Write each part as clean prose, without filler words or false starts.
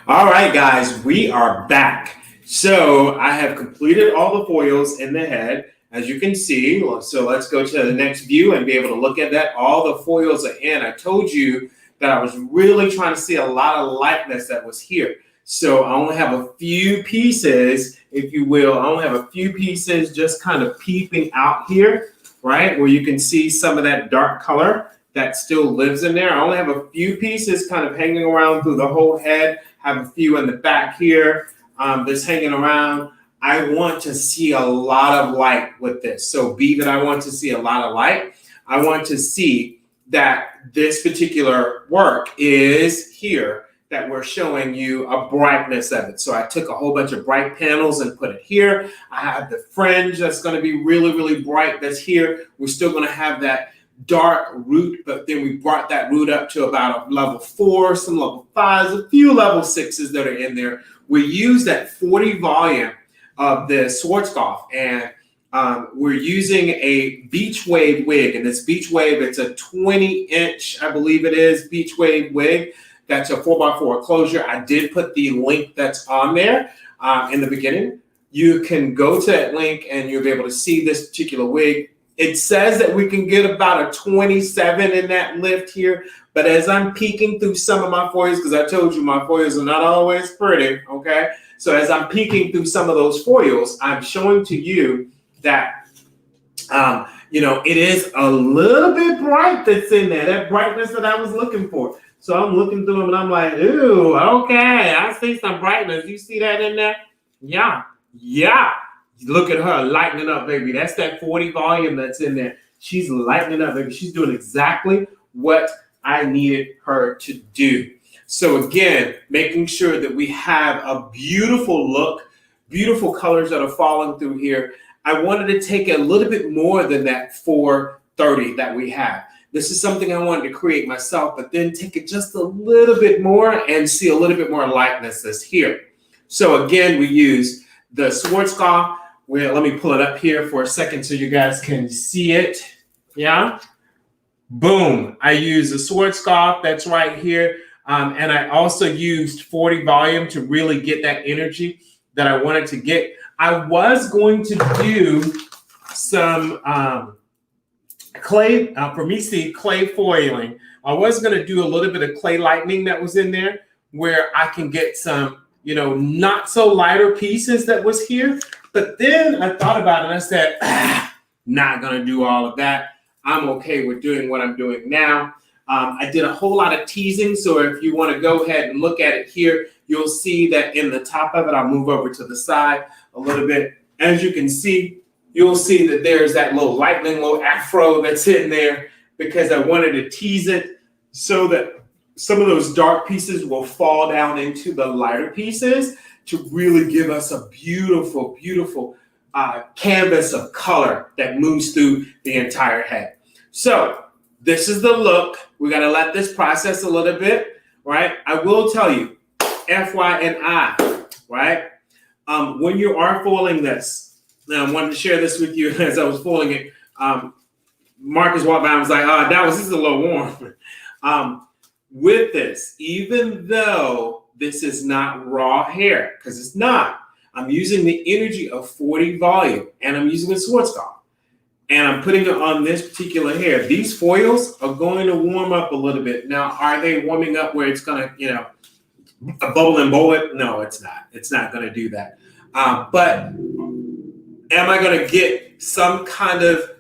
All right, guys, we are back. So I have completed all the foils in the head, as you can see. So let's go to the next view and be able to look at that. All the foils are in. I told you that I was really trying to see a lot of likeness that was here. So I only have a few pieces, if you will. I only have a few pieces just kind of peeping out here, right? Where you can see some of that dark color that still lives in there. I only have a few pieces kind of hanging around through the whole head. Have a few in the back here that's hanging around. I want to see a lot of light with this. So be that I want to see a lot of light. I want to see that this particular work is here, that we're showing you a brightness of it. So I took a whole bunch of bright panels and put it here. I have the fringe that's going to be really, really bright that's here. We're still going to have that dark root, but then we brought that root up to about a level 4, some level 5s, a few level 6s that are in there. We use that 40 volume of the Schwarzkopf, and we're using a Beach Wave wig. And this Beach Wave, it's a 20-inch, I believe it is, Beach Wave wig. That's a 4x4 closure. I did put the link that's on there in the beginning. You can go to that link and you'll be able to see this particular wig. It says that we can get about a 27 in that lift here, but as I'm peeking through some of my foils, because I told you my foils are not always pretty, okay? So as I'm peeking through some of those foils, I'm showing to you that, it is a little bit bright that's in there, that brightness that I was looking for. So I'm looking through them and I'm like, ooh, okay, I see some brightness. You see that in there? Yeah. Look at her lightening up, baby. That's that 40 volume that's in there. She's lightening up, baby. She's doing exactly what I needed her to do. So again, making sure that we have a beautiful look, beautiful colors that are falling through here. I wanted to take a little bit more than that 430 that we have. This is something I wanted to create myself, but then take it just a little bit more and see a little bit more lightness that's here. So again, we use the Schwarzkopf. Well, let me pull it up here for a second so you guys can see it. Yeah. Boom. I use the Schwarzkopf that's right here. And I also used 40 volume to really get that energy that I wanted to get. I was going to do some clay, clay foiling. I was going to do a little bit of clay lightning that was in there where I can get some, not so lighter pieces that was here. But then I thought about it and I said, not going to do all of that. I'm okay with doing what I'm doing now. I did a whole lot of teasing. So if you want to go ahead and look at it here, you'll see that in the top of it, I'll move over to the side a little bit. As you can see, you'll see that there's that little lightning, little afro that's in there because I wanted to tease it so that some of those dark pieces will fall down into the lighter pieces to really give us a beautiful, beautiful canvas of color that moves through the entire head. So this is the look. We got to let this process a little bit, right? I will tell you, FYI, right? When you are foiling this, now I wanted to share this with you as I was foiling it. Marcus walked by and was like, this is a little warm. With this, even though this is not raw hair, because it's not, I'm using the energy of 40 volume and I'm using a Schwarzkopf and I'm putting it on this particular hair. These foils are going to warm up a little bit. Now, are they warming up where it's going to, a bubble and bullet? No, it's not. It's not going to do that. But am I going to get some kind of,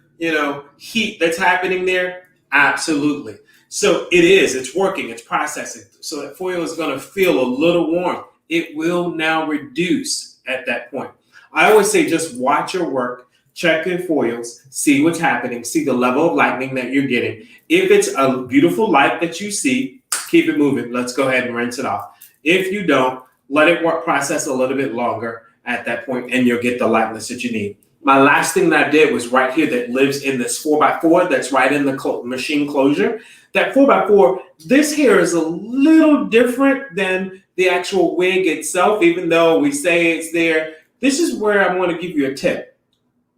heat that's happening there? Absolutely. So it's working, it's processing. So that foil is going to feel a little warm. It will now reduce at that point. I always say just watch your work, check your foils, see what's happening, see the level of lightning that you're getting. If it's a beautiful light that you see, keep it moving. Let's go ahead and rinse it off. If you don't, let it process a little bit longer at that point and you'll get the lightness that you need. My last thing that I did was right here that lives in this 4x4 that's right in the machine closure. That 4x4, this here is a little different than the actual wig itself, even though we say it's there. This is where I want to give you a tip.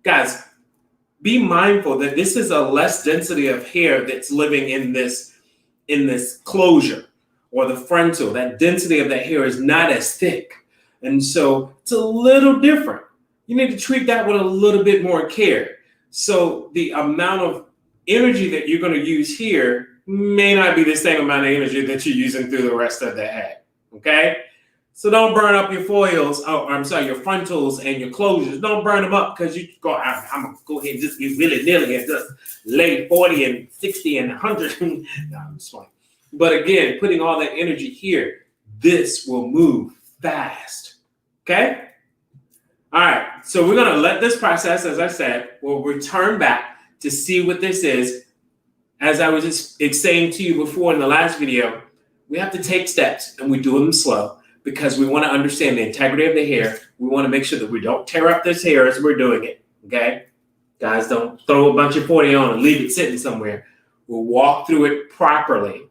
Guys, be mindful that this is a less density of hair that's living in this closure. or the frontal, that density of that hair is not as thick. And so it's a little different. You need to treat that with a little bit more care. So the amount of energy that you're going to use here may not be the same amount of energy that you're using through the rest of the head. Okay? So don't burn up your foils, your frontals and your closures. Don't burn them up because I'm going to go ahead and just be willy-nilly and just lay 40 and 60 and 100. No, I'm just fine. But again, putting all that energy here, this will move fast. Okay? All right. So we're going to let this process, as I said, we'll return back to see what this is. As I was just saying to you before in the last video, we have to take steps and we do them slow, because we want to understand the integrity of the hair. We want to make sure that we don't tear up this hair as we're doing it, okay? Guys, don't throw a bunch of 40 on and leave it sitting somewhere. We'll walk through it properly,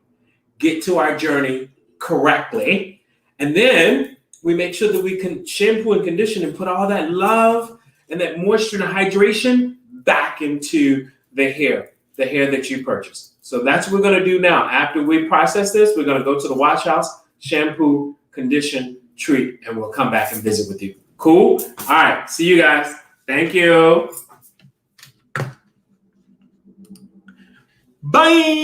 get to our journey correctly, and then we make sure that we can shampoo and condition and put all that love and that moisture and hydration back into the hair that you purchased. So that's what we're going to do now. After we process this, we're going to go to the wash house, shampoo, condition, treat, and we'll come back and visit with you. Cool? All right. See you guys. Thank you. Bye.